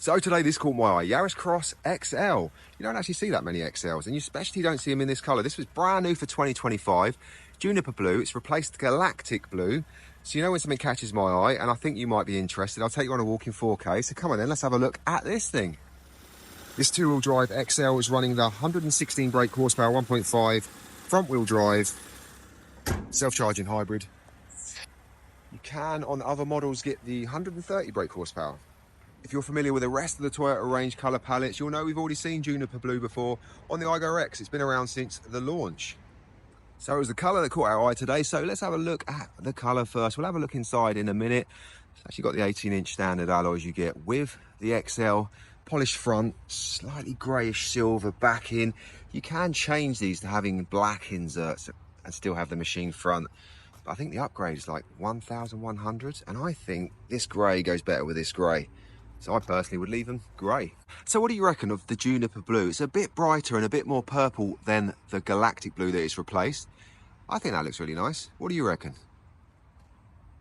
So today this caught my eye, Yaris Cross XL. You don't actually see that many XLs, and you especially don't see them in this colour. This was brand new for 2025, Juniper blue. It's replaced Galactic blue. So you know when something catches my eye, and I think you might be interested, I'll take you on a walk in 4K. So come on then, let's have a look at this thing. This two-wheel drive XL is running the 116 brake horsepower, 1.5, front-wheel drive, self-charging hybrid. You can, on other models, get the 130 brake horsepower. If you're familiar with the rest of the Toyota range colour palettes, you'll know we've already seen Juniper blue before on the Aygo X. It's been around since the launch. So it was the colour that caught our eye today, so let's have a look at the colour first. We'll have a look inside in a minute. It's actually got the 18-inch standard alloys you get with the XL. Polished front, slightly greyish silver backing. You can change these to having black inserts and still have the machine front. But I think the upgrade is like 1,100, and I think this grey goes better with this grey. So I personally would leave them grey. So what do you reckon of the Juniper blue? It's a bit brighter and a bit more purple than the Galactic blue that it's replaced. I think that looks really nice. What do you reckon?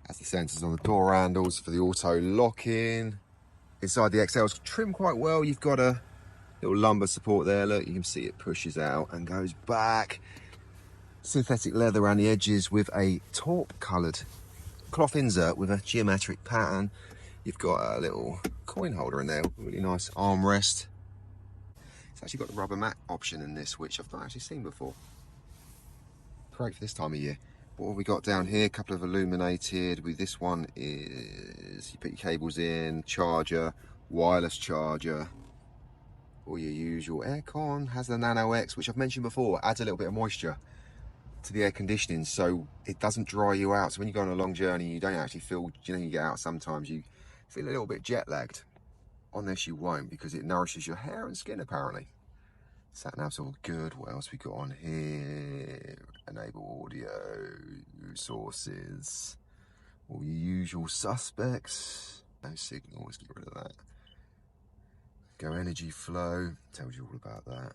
That's the sensors on the door handles for the auto lock-in. Inside the XL's trimmed quite well. You've got a little lumbar support there. Look, you can see it pushes out and goes back. Synthetic leather around the edges with a taupe coloured cloth insert with a geometric pattern. You've got a little coin holder in there, really nice armrest. It's actually got the rubber mat option in this, which I've not actually seen before. Great for this time of year. What have we got down here? A couple of illuminated. With this one is you put your cables in, charger, wireless charger, or your usual aircon. Has the Nano X, which I've mentioned before, adds a little bit of moisture to the air conditioning, so it doesn't dry you out. So when you go on a long journey, you don't actually feel, you know, you get out sometimes, you feel a little bit jet lagged. On this you won't, because it nourishes your hair and skin apparently. Sat nav's all good. What else we got on here? Enable audio sources, all your usual suspects. No signals, get rid of that. Go energy flow, tells you all about that.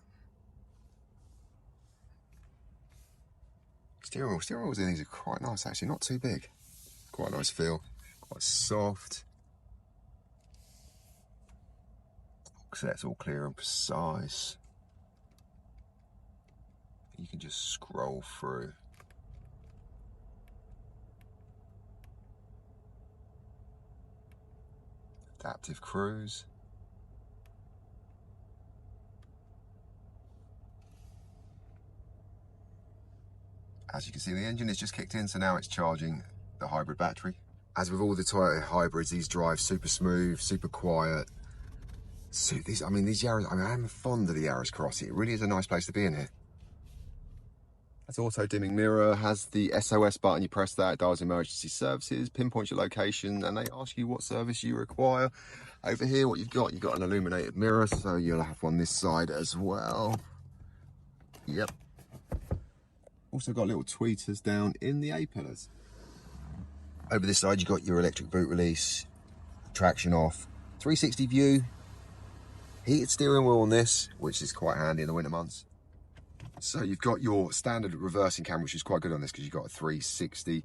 Steering wheels in these are quite nice actually, not too big. Quite a nice feel, quite soft. So that's all clear and precise. You can just scroll through. Adaptive cruise. As you can see, the engine has just kicked in, so now it's charging the hybrid battery. As with all the Toyota hybrids, these drive super smooth, super quiet. So these Yaris, I'm fond of the Yaris Cross. It really is a nice place to be in here. That's auto dimming mirror, has the SOS button. You press that, it dials emergency services, pinpoints your location, and they ask you what service you require. Over here, what you've got an illuminated mirror, so you'll have one this side as well. Yep. Also got little tweeters down in the A-pillars. Over this side, you've got your electric boot release, traction off, 360 view, heated steering wheel on this, which is quite handy in the winter months. So you've got your standard reversing camera, which is quite good on this because you've got a 360.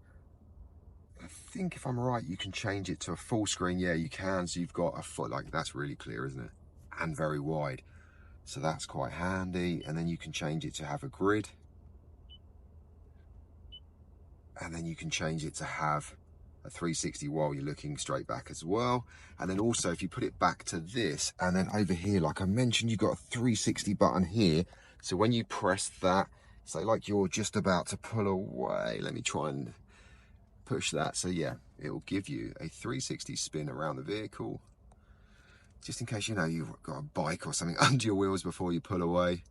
I think if I'm right, you can change it to a full screen. Yeah, you can. So you've got a foot, like that's really clear, isn't it? And very wide. So that's quite handy. And then you can change it to have a grid. And then you can change it to have a 360 while you're looking straight back as well. And then also if you put it back to this, and then over here, like I mentioned, you've got a 360 button here. So when you press that, say like you're just about to pull away, let me try and push that. So yeah, it will give you a 360 spin around the vehicle, just in case, you know, you've got a bike or something under your wheels before you pull away.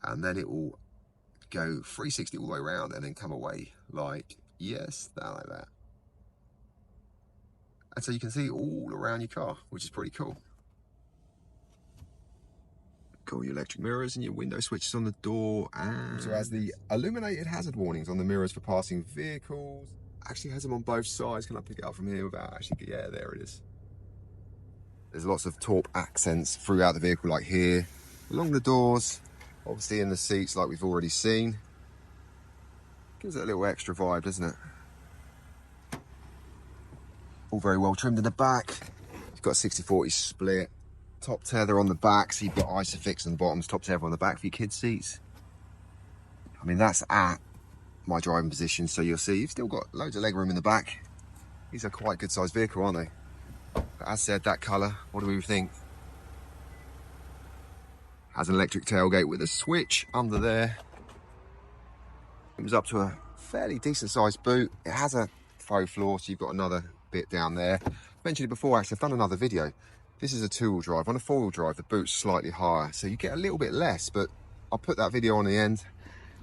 And then it will go 360 all the way around and then come away like, yes, like that. And so you can see all around your car, which is pretty cool. Got your electric mirrors and your window switches on the door, and so has the illuminated hazard warnings on the mirrors for passing vehicles. Actually has them on both sides. Can I pick it up from here without actually, yeah, there it is. There's lots of taupe accents throughout the vehicle, like here, along the doors, obviously in the seats like we've already seen. Gives it a little extra vibe, doesn't it? All very well trimmed in the back. You've got 60/40 split. Top tether on the back, so you've got Isofix on the bottoms, top tether on the back for your kids' seats. I mean, that's at my driving position, so you'll see you've still got loads of legroom in the back. These are quite good sized vehicle, aren't they? But as said, that colour, what do we think? Has an electric tailgate with a switch under there. It was up to a fairly decent sized boot. It has a faux floor, so you've got another bit down there. I mentioned it before, actually, I've done another video. This is a 2-wheel drive. On a 4-wheel drive, the boot's slightly higher, so you get a little bit less, but I'll put that video on the end.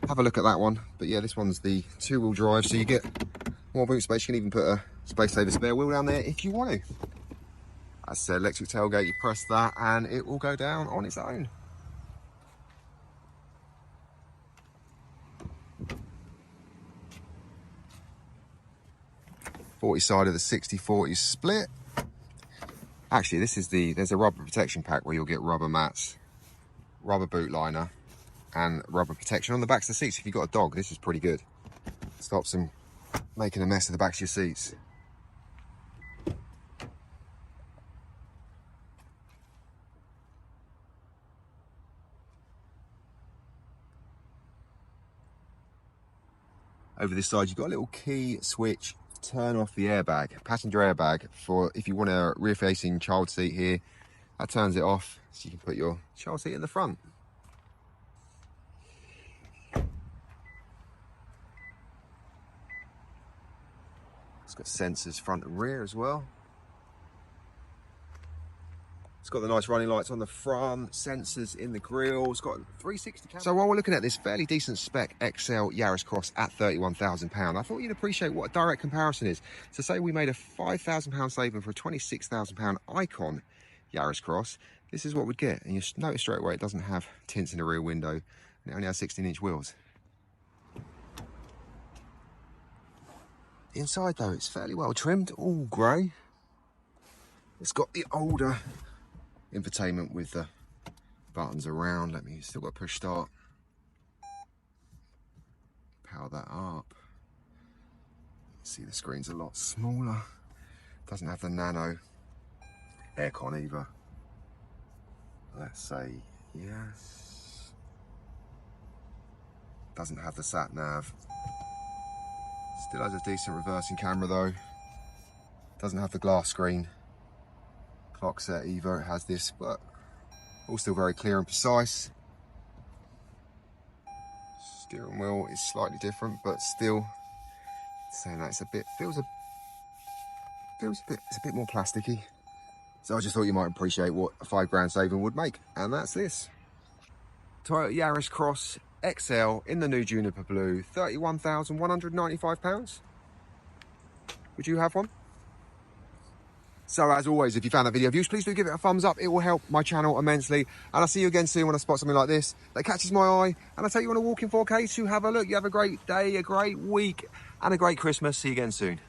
Have a look at that one. But yeah, this one's the 2-wheel drive, so you get more boot space. You can even put a space saver spare wheel down there if you want to. As I said, electric tailgate, you press that and it will go down on its own. Side of the 60/40 split. Actually, this is there's a rubber protection pack where you'll get rubber mats, rubber boot liner, and rubber protection on the backs of the seats. If you've got a dog, this is pretty good. Stops them making a mess of the backs of your seats. Over this side, you've got a little key switch. Turn off the airbag, passenger airbag, for if you want a rear-facing child seat here. That turns it off, so you can put your child seat in the front. It's got sensors front and rear as well. It's got the nice running lights on the front, sensors in the grille. It's got 360 camera. So while we're looking at this fairly decent spec XL Yaris Cross at £31,000, I thought you'd appreciate what a direct comparison is. So say we made a £5,000 saving for a £26,000 Icon Yaris Cross. This is what we'd get. And you notice straight away it doesn't have tints in the rear window. And it only has 16-inch wheels. The inside though, it's fairly well trimmed, all grey. It's got the older infotainment with the buttons around. Still got push start. Power that up. See, the screen's a lot smaller. Doesn't have the nano aircon either. Let's say yes. Doesn't have the sat nav. Still has a decent reversing camera though. Doesn't have the glass screen. Clock set either, it has this, but all still very clear and precise. Steering wheel is slightly different, but still saying that it's a bit, it's a bit more plasticky. So I just thought you might appreciate what a £5 saving would make, and that's this. Toyota Yaris Cross XL in the new Juniper Blue, £31,195. Would you have one? So as always, if you found that video of use, please do give it a thumbs up. It will help my channel immensely. And I'll see you again soon when I spot something like this that catches my eye. And I'll take you on a walk in 4K to have a look. You have a great day, a great week, and a great Christmas. See you again soon.